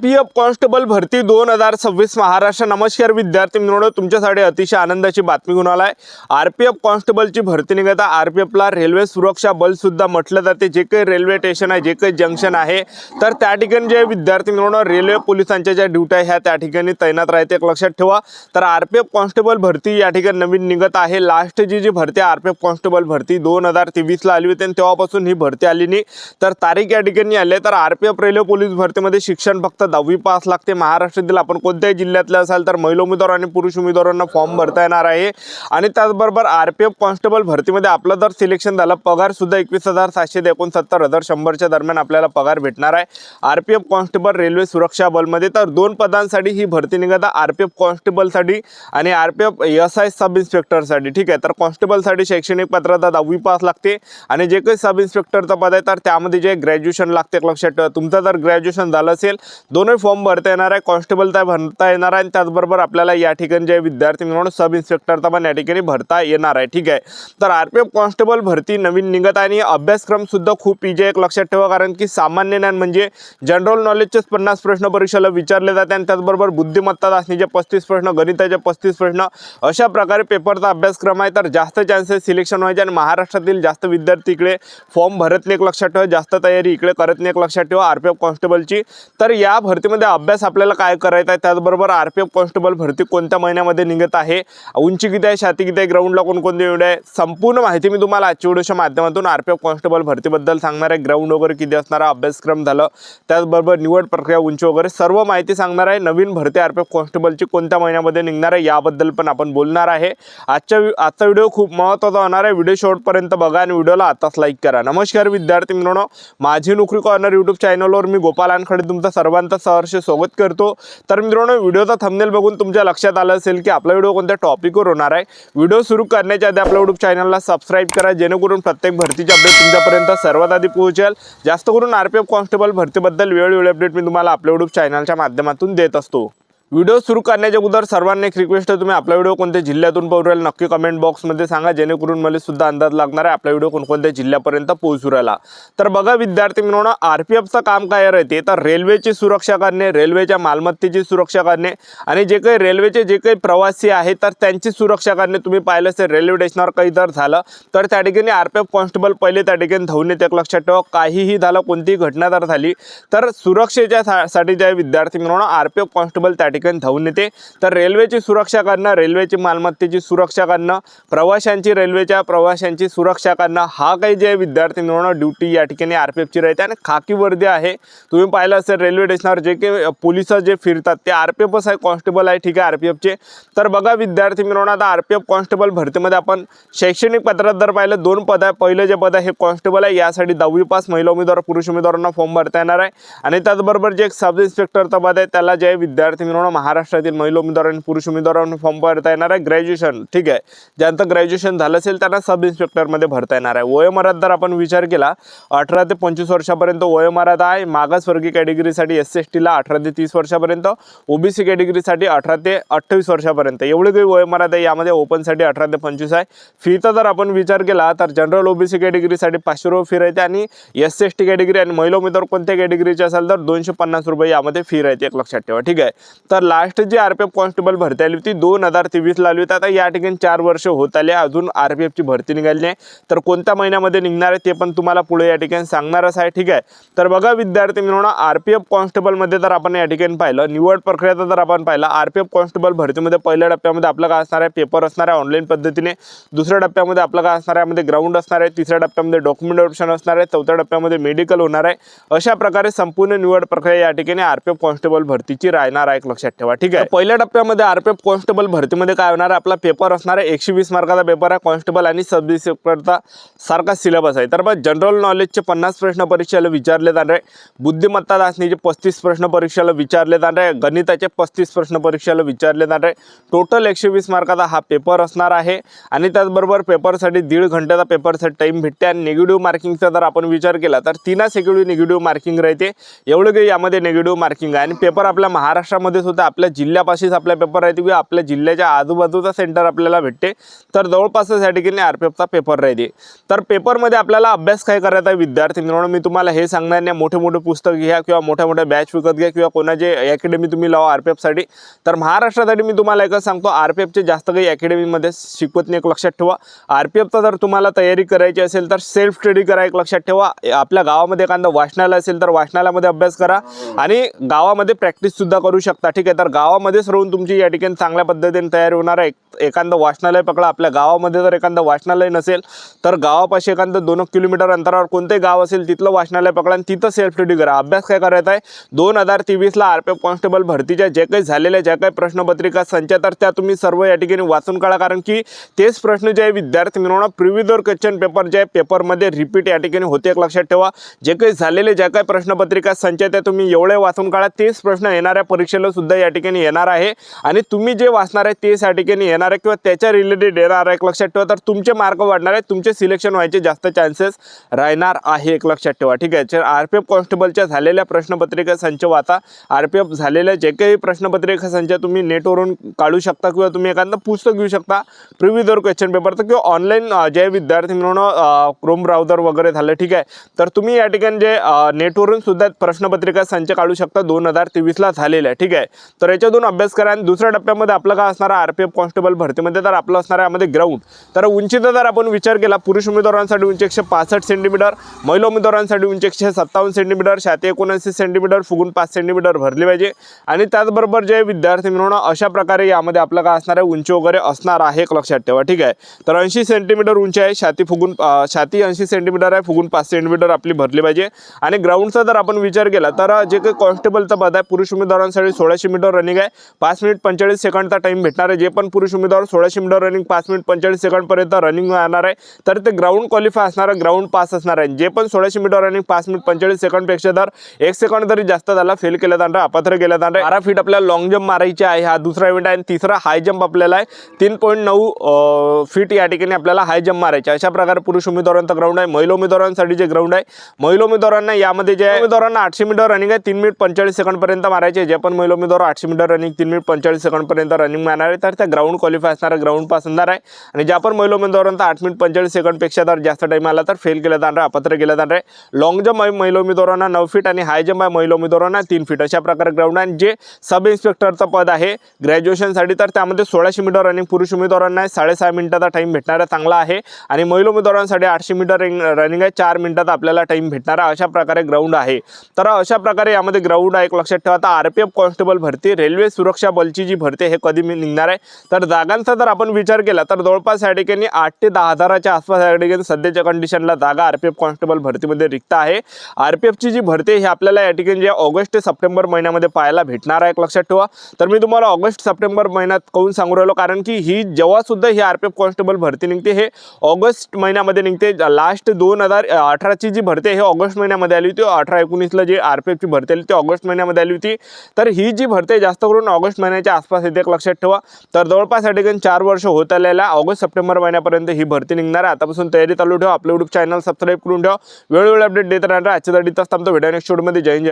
PF constable भरती 2026 महाराष्ट्र। नमस्कार विद्यार्थी मित्रांनो, तुमच्यासाठी अतिशय आनंदाची बातमी घेऊन आलाय। आरपीएफ कॉन्स्टेबलची भरती निघत आहे। आरपीएफला रेल्वे सुरक्षा बल सुद्धा म्हटलं जाते। जे काही रेल्वे स्टेशन आहे, जे काही जंक्शन आहे, तर त्या ठिकाणी जे विद्यार्थी मित्रांनो रेल्वे पोलिसांच्या ज्या ड्युट्या ह्या त्या ठिकाणी तैनात राहते। एक लक्षात ठेवा, तर आरपीएफ कॉन्स्टेबल भरती या ठिकाणी नवीन निघत आहे। लास्ट जी भरती आरपीएफ कॉन्स्टेबल भरती 2023 ला आली होती आणि तेव्हापासून ही भरती आली नाही। तर तारीख या ठिकाणी आली आहे। तर आरपीएफ रेल्वे पोलीस भरतीमध्ये शिक्षण फक्त 10वी पास लागते। महाराष्ट्रातील आपण कोणत्याही जिल्ह्यातले असाल तर महिला उमेदवार आणि पुरुष उमेदवारांना फॉर्म भरता येणार आहे। आणि त्याचबरोबर आरपीएफ कॉन्स्टेबल भरतीमध्ये आपलं जर सिलेक्शन झालं, पगार सुद्धा 21,700 ते 69,100 च्या दरम्यान आपल्याला पगार भेटणार आहे। आरपीएफ कॉन्स्टेबल रेल्वे सुरक्षा बलमध्ये तर 2 पदांसाठी ही भरती निघत आहे। आरपीएफ कॉन्स्टेबलसाठी आणि आरपीएफ एसआय सब इन्स्पेक्टरसाठी। ठीक आहे, तर कॉन्स्टेबलसाठी शैक्षणिक पात्रता 10वी पास लागते आणि जे काही सब इन्स्पेक्टरचं पद आहे तर त्यामध्ये जे ग्रॅज्युएशन लागते। लक्षात ठेवा, तुमचं जर ग्रॅज्युएशन झालं असेल, दोन्ही फॉर्म भरता येणार आहे। कॉन्स्टेबल तर भरता येणार आहे आणि त्याचबरोबर आपल्याला या ठिकाणी जे विद्यार्थी म्हणून सब इन्स्पेक्टरचा पण या ठिकाणी भरता येणार आहे। ठीक आहे, तर आरपीएफ कॉन्स्टेबल भरती नवीन निघत आहे आणि अभ्यासक्रम सुद्धा खूप इजी आहे। एक लक्षात ठेवा, कारण की सामान्य ज्ञान म्हणजे जनरल नॉलेजचे 50 प्रश्न परीक्षेला विचारले जाते आणि त्याचबरोबर बुद्धिमत्ता चाचणीचे 35 प्रश्न, गणिताचे 35 प्रश्न, अशा प्रकारे पेपरचा अभ्यासक्रम आहे। तर जास्त चान्सेस सिलेक्शन व्हायचे आणि महाराष्ट्रातील जास्त विद्यार्थी इकडे फॉर्म भरत नाही। एक लक्षात ठेवा, जास्त तयारी इकडे करत नाही। एक लक्षात ठेवा आरपीएफ कॉन्स्टेबलची। तर या भरतीमध्ये अभ्यास आपल्याला काय करायचा आहे, त्याचबरोबर आरपीएफ कॉन्स्टेबल भरती कोणत्या महिन्यामध्ये निघत आहे, उंची किती आहे, छाती किती आहे, ग्राउंडला कोणकोणते एवढे आहे, संपूर्ण माहिती मी तुम्हाला आजच्या व्हिडिओच्या माध्यमातून आरपीएफ कॉन्स्टेबल भरतीबद्दल सांगणार आहे। ग्राउंड वगैरे किती असणार, अभ्यासक्रम झालं, त्याचबरोबर निवड प्रक्रिया, उंची वगैरे सर्व माहिती सांगणार आहे। नवीन भरती आरपीएफ कॉन्स्टेबलची कोणत्या महिन्यामध्ये निघणार आहे याबद्दल पण आपण बोलणार आहे। आजचा व्हिडिओ खूप महत्त्वाचा होणार आहे। व्हिडिओ शेवटपर्यंत बघा आणि व्हिडिओला आताच लाईक करा। नमस्कार विद्यार्थी मित्रांनो, माझी नोकरी कॉर्नर यूट्यूब चॅनलवर मी गोपाल वानखडे तुमचं सर्वांचं सहर्ष स्वागत करतो। तर मित्रांनो, व्हिडिओचा थंबनेल बघून तुमच्या लक्षात आलं असेल की आपला व्हिडिओ कोणत्या टॉपिकवर होणार आहे। व्हिडिओ सुरू करण्याच्या आधी आपल्या यूट्यूब चॅनलला सबस्क्राईब करा, जेणेकरून प्रत्येक भरतीचे अपडेट तुमच्यापर्यंत सर्वात आधी पोहोचेल। जास्त करून आरपीएफ कॉन्स्टेबल भरतीबद्दल वेळोवेळी अपडेट मी तुम्हाला आपल्या यूट्यूब चॅनलच्या माध्यमातून देत असतो। व्हिडिओ सुरू करण्याच्या अगोदर सर्वांना एक रिक्वेस्ट आहे, तुम्ही आपला व्हिडिओ कोणत्या जिल्ह्यातून पाहू राहिले नक्की कमेंट बॉक्समध्ये सांगा, जेणेकरून मला सुद्धा अंदाज लागणार आहे आपला व्हिडिओ कोणकोणत्या जिल्ह्यापर्यंत पोहोचू राहिला। तर बघा विद्यार्थी मित्रांनो, आरपीएफचं काम काय राहते, तर रेल्वेची सुरक्षा करणे, रेल्वेच्या मालमत्तेची सुरक्षा करणे आणि जे काही रेल्वेचे जे काही प्रवासी आहेत तर त्यांची सुरक्षा करणे। तुम्ही पाहिलं असेल रेल्वे स्टेशनवर काही जर झालं तर त्या ठिकाणी आरपीएफ कॉन्स्टेबल पहिले त्या ठिकाणी धावून येते। एक लक्षात ठेवा, काहीही झालं, कोणतीही घटना जर झाली तर सुरक्षेच्या साठी जे विद्यार्थी मित्रांनो आरपीएफ कॉन्स्टेबल त्या ठिकाणी धावून येते। तर रेल्वेची सुरक्षा करणं, रेल्वेची मालमत्तेची सुरक्षा करणं, प्रवाशांची सुरक्षा करणं, हा काही जे विद्यार्थी मित्रांनो ड्युटी या ठिकाणी आरपीएफची राहते। आणि खाकी वर्दी आहे, तुम्ही पाहिलं असेल रेल्वे स्टेशनवर जे काही पोलिस जे फिरतात ते आरपीएफच आहे, कॉन्स्टेबल आहे। ठीक आहे, आरपीएफचे। तर बघा विद्यार्थी मित्रांनो, आता आरपीएफ कॉन्स्टेबल भरतीमध्ये आपण शैक्षणिक पत्रात जर पाहिलं 2 पद आहे। पहिलं जे पद आहे हे कॉन्स्टेबल आहे, यासाठी 10वी पास महिला उमेदवार, पुरुष उमेदवारांना फॉर्म भरता येणार आहे। आणि त्याचबरोबर जे एक सब इन्स्पेक्टरचं पद आहे त्याला जे विद्यार्थी मित्रांनो महाराष्ट्रातील महिला उमेदवार आणि पुरुष उमेदवारांना फॉर्म भरता येणार आहे। ग्रॅज्युएशन, ठीक आहे, ज्यांचं ग्रॅज्युएशन झालं असेल त्यांना सब इन्स्पेक्टरमध्ये भरता येणार आहे। वयोमर्यादा जर आपण विचार केला 18 ते 25 वर्षापर्यंत वयोमर्यादा आहे। मागासवर्गीय कॅटेगरीसाठी एससी/एसटीला 18 ते 30 वर्षापर्यंत, ओबीसी कॅटेगरीसाठी 18 ते 28 वर्षापर्यंत एवढी काही वयोमर्यादा आहे। यामध्ये ओपनसाठी 18 ते 25 आहे। फीचा जर आपण विचार केला तर जनरल ओबीसी कॅटेगरीसाठी 500 रुपये फी राहते आणि एससी/एसटी कॅटेगरी आणि महिला उमेदवार कोणत्या कॅटेगरीचे असेल तर 250 रुपये यामध्ये फी राहते। एक लक्षात ठेवा, ठीक आहे। तर लास्ट जी आरपीएफ कॉन्स्टेबल भरती आली होती 2023 ला आली होती। आता या ठिकाणी 4 वर्ष होत आले, अजून आरपीएफची भरती निघाली नाही। तर कोणत्या महिन्यामध्ये निघणार आहे ते पण तुम्हाला पुढे या ठिकाणी सांगणारच आहे। ठीक आहे, तर बघा विद्यार्थी मित्रांनो, आरपीएफ कॉन्स्टेबलमध्ये जर आपण या ठिकाणी पाहिलं निवड प्रक्रियाचा जर आपण पाहिलं, आरपीएफ कॉन्स्टेबल भरतीमध्ये पहिल्या टप्प्यामध्ये आपलं काय असणार आहे, पेपर असणार आहे ऑनलाईन पद्धतीने। दुसऱ्या टप्प्यामध्ये आपलं काय असणार आहे, यामध्ये ग्राउंड असणार आहे। तिसऱ्या टप्प्यामध्ये डॉक्युमेंट ऑप्शन असणार आहे। चौथ्या टप्प्यामध्ये मेडिकल होणार आहे। अशा प्रकारे संपूर्ण निवड प्रक्रिया या ठिकाणी आरपीएफ कॉन्स्टेबल भरतीची राहणार आहे। एक लक्षात ठेवा, ठीक आहे। पहिल्या टप्प्यामध्ये आरपीएफ कॉन्स्टेबल भरतीमध्ये काय होणार आहे, आपला पेपर असणार आहे 120 मार्काचा पेपर आहे। कॉन्स्टेबल आणि सब इन्स्पेक्टरचा सारखा सिलेबस आहे। तर मग जनरल नॉलेजचे 50 प्रश्न परीक्षेला विचारले जाणार आहे। बुद्धिमत्ता चाचणीचे 35 प्रश्न परीक्षेला विचारले जाणार आहे। गणिताचे 35 प्रश्न परीक्षेला विचारले जाणार आहे। टोटल 120 मार्काचा हा पेपर असणार आहे। आणि त्याचबरोबर पेपरसाठी 1.5 घंट्याचा पेपरसाठी टाइम भेटते। आणि निगेटिव्ह मार्किंगचा जर आपण विचार केला तर 3 निगेटिव्ह मार्किंग राहते। एवढं काही यामध्ये निगेटिव्ह मार्किंग आहे। आणि पेपर आपल्या महाराष्ट्रामध्येच होते, होतं आपल्या जिल्ह्यापाशीच आपला पेपर राहते किंवा आपल्या जिल्ह्याच्या आजूबाजूचा सेंटर आपल्याला भेटते, तर जवळपासच या ठिकाणी RPFचा पेपर राहते। तर पेपरमध्ये आपल्याला अभ्यास काय करायचा आहे विद्यार्थी मित्रांनो, मी तुम्हाला हे सांगणार नाही मोठे मोठे पुस्तक घ्या किंवा मोठ्या मोठ्या बॅच विकत घ्या किंवा कोणाचे अकॅडमी तुम्ही लावा RPFसाठी। तर महाराष्ट्रासाठी मी तुम्हाला एकच सांगतो, RPFचे जास्त काही अकॅडमीमध्ये शिकवत नाही, एक लक्षात ठेवा। RPFचा जर तुम्हाला तयारी करायची असेल तर सेल्फ स्टडी करा, एक लक्षात ठेवा। आपल्या गावामध्ये एखादं वाचनालय असेल तर वाचनालयामध्ये अभ्यास करा आणि गावामध्ये प्रॅक्टिस सुद्धा करू शकता, ठीक आहे। तर गावामध्येच राहून तुमची या ठिकाणी चांगल्या पद्धतीने तयारी होणार आहे। एखादं वाचनालय पकडा, आपल्या गावामध्ये जर एखादं वाचनालय नसेल तर गावापाशी एखादं 2 किलोमीटर अंतरावर कोणते गाव असेल तिथलं वाचनालय पकडा आणि तिथं सेल्फ स्टडी करा। अभ्यास काय करायचा आहे, 2023ला RPF कॉन्स्टेबल भरतीच्या जे काही झालेल्या ज्या काही प्रश्नपत्रिका संच तर त्या तुम्ही सर्व या ठिकाणी वाचून काढा, कारण की तेच प्रश्न जे आहे विद्यार्थी मित्रांनो प्रिव्हियस क्वेश्चन पेपर जे आहे पेपरमध्ये रिपीट या ठिकाणी होते, एक लक्षात ठेवा। जे काही झालेले ज्या काही प्रश्नपत्रिका संच त्या तुम्ही एवढे वाचून काढा, तेच प्रश्न येणाऱ्या परीक्षेला सुद्धा या ठिकाणी येणार आहे आणि तुम्ही जे वाचणार आहे तेच या ठिकाणी येणार आहे किंवा त्याच्या रिलेटेड येणार आहे, एक लक्षात ठेवा। तर तुमचे मार्क वाढणार आहे, तुमचे सिलेक्शन व्हायचे जास्त चान्सेस राहणार आहे, एक लक्षात ठेवा, ठीक आहे। तर RPF कॉन्स्टेबलच्या झालेल्या प्रश्नपत्रिका संच वाचा। RPF झालेल्या जे काही प्रश्नपत्रिका संच तुम्ही नेटवरून काढू शकता किंवा तुम्ही एखादं पुस्तक घेऊ शकता प्रिव्हियस क्वेश्चन पेपर तर किंवा ऑनलाईन जे विद्यार्थी मित्रांनो क्रोम ब्राउझर वगैरे झालं, ठीक आहे। तर तुम्ही या ठिकाणी जे नेटवरून सुद्धा प्रश्नपत्रिका संच काढू शकता 2023ला झालेला आहे, ठीक आहे। तर याच्यातून अभ्यास करा आणि दुसऱ्या टप्प्यामध्ये आपलं काय असणार आहे RPF कॉन्स्टेबल भरतीमध्ये, तर आपलं असणार आहे यामध्ये ग्राउंड। तर उंचीचा जर आपण विचार केला, पुरुष उमेदवारांसाठी उंची 165 सेंटीमीटर, महिला उमेदवारांसाठी उंची 157 सेंटीमीटर, छाती 79 सेंटीमीटर, फुगून 5 सेंटीमीटर भरली पाहिजे आणि त्याचबरोबर जे विद्यार्थी मित्रांनो अशा प्रकारे यामध्ये आपलं काय असणार आहे उंची वगैरे असणार आहे, एक लक्षात ठेवा, ठीक आहे। तर 80 सेंटीमीटर उंची आहे, छाती 80 सेंटीमीटर आहे, फुगून 5 सेंटीमीटर आपली भरली पाहिजे। आणि ग्राउंडचा जर आपण विचार केला तर जे काही कॉन्स्टेबलचं पद आहे पुरुष उमेदवारांसाठी 1600 मीटर रनिंग आहे, 5 मिनिट 45 सेकंडचा टाइम भेटणार आहे। जे पण पुरुष उमेदवार 1600 मीटर रनिंग 5 मिनिट 45 सेकंडपर्यंत रनिंग राहणार आहे तर ते ग्राउंड क्वालिफाय असणार आहे, ग्राउंड पास असणार आहे। जे पण 1600 मीटर रनिंग 5 मिनिट 45 सेकंडपेक्षा जर 1 सेकंड तरी जास्त झाला फेल केला जाणार, अपात्र केला जाणार। 12 फीट आपल्याला लॉंग जंप मारायचे आहे, हा दुसरा इव्हेंट आहे। आणि तिसरा हाय जंप आपल्याला आहे 3.9 फीट या ठिकाणी आपल्याला हाय जंप मारायचे। अशा प्रकारे पुरुष उमेदवारांचा ग्राउंड आहे। महिला उमेदवारांसाठी जे ग्राउंड आहे, महिला उमेदवारांना यामध्ये जे उमेदवारांना 800 मीटर रनिंग आहे 3 मिनिट 45 सेकंडपर्यंत मारायचे। जे पण महिला उमेदवार 800 मीटर रनिंग 3 मिनिट 45 सेकंडपर्यंत रनिंग मारणार आहे तर त्या ग्राउंड क्वालिफाय असणार आहे, ग्राउंड पास असणार आहे। आणि ज्या पण महिला उमेदवारांचा 8 मिनिट 45 सेकंडपेक्षा जर जास्त टाइम आला तर फेल केला जाणार, अपात्र केला जाणार आहे। लॉंग जंप आहे महिला उमेदवारांना 9 फीट आणि हाय जंप आहे महिला उमेदवारांना 3 फीट। अशा प्रकारे ग्राउंड आहे। जे सब इन्स्पेक्टरचं पद आहे ग्रॅज्युएशनसाठी तर त्यामध्ये 1600 मीटर रनिंग पुरुष उमेदवारांना 6.5 मिनिटाचा टाइम भेटणार आहे, चांगला आहे। आणि महिला उमेदवारांसाठी 800 मीटर रनिंग आहे, 4 मिनिटाचा आपल्याला टाइम भेटणार आहे। अशा प्रकारे ग्राउंड आहे। तर अशा प्रकारे यामध्ये ग्राउंड आहे, एक लक्षात ठेवा। आता RPF कॉन्स्टेबल भरती रेल्वे सुरक्षा बलची जी भरती हे कधी निघणार आहे, तर जागांचा जर आपण विचार केला तर जवळपास या ठिकाणी 8 ते 10 हजाराच्या आसपास या ठिकाणी सध्याच्या कंडिशनला जागा RPF कॉन्स्टेबल भरतीमध्ये रिक्त आहे। RPFची जी भरती ही आपल्याला या ठिकाणी जे ऑगस्ट ते सप्टेंबर महिन्यामध्ये पाहायला भेटणार आहे, एक लक्षात ठेवा। तर मी तुम्हाला ऑगस्ट सप्टेंबर महिन्यात काहून सांगू राहिलो, कारण की ही जेव्हा सुद्धा ही RPF कॉन्स्टेबल भरती निघते हे ऑगस्ट महिन्यामध्ये निघते। लास्ट 2018ची जी भरती आहे हे ऑगस्ट महिन्यामध्ये आली होती, 18-19ला जी RPFची भरती आली ती ऑगस्ट महिन्यामध्ये आली होती। तर ही जी भरती जास्त करून ऑगस्ट महिन्याच्या आसपास येते, एक लक्षात ठेवा। तर जवळपास या ठिकाणी 4 वर्ष होत आलेल्या ऑगस्ट सप्टेंबर महिन्यापर्यंत ही भरती निघणार आहे। आतापासून तयारी चालू ठेवा, आपलं YouTube चॅनल सबस्क्राईब करून ठेवा, वेळोवेळी अपडेट देत राहणार। आजच्या साठी थांबतो, भेटूया नेक्स्ट व्हिडिओमध्ये। जय हिंद।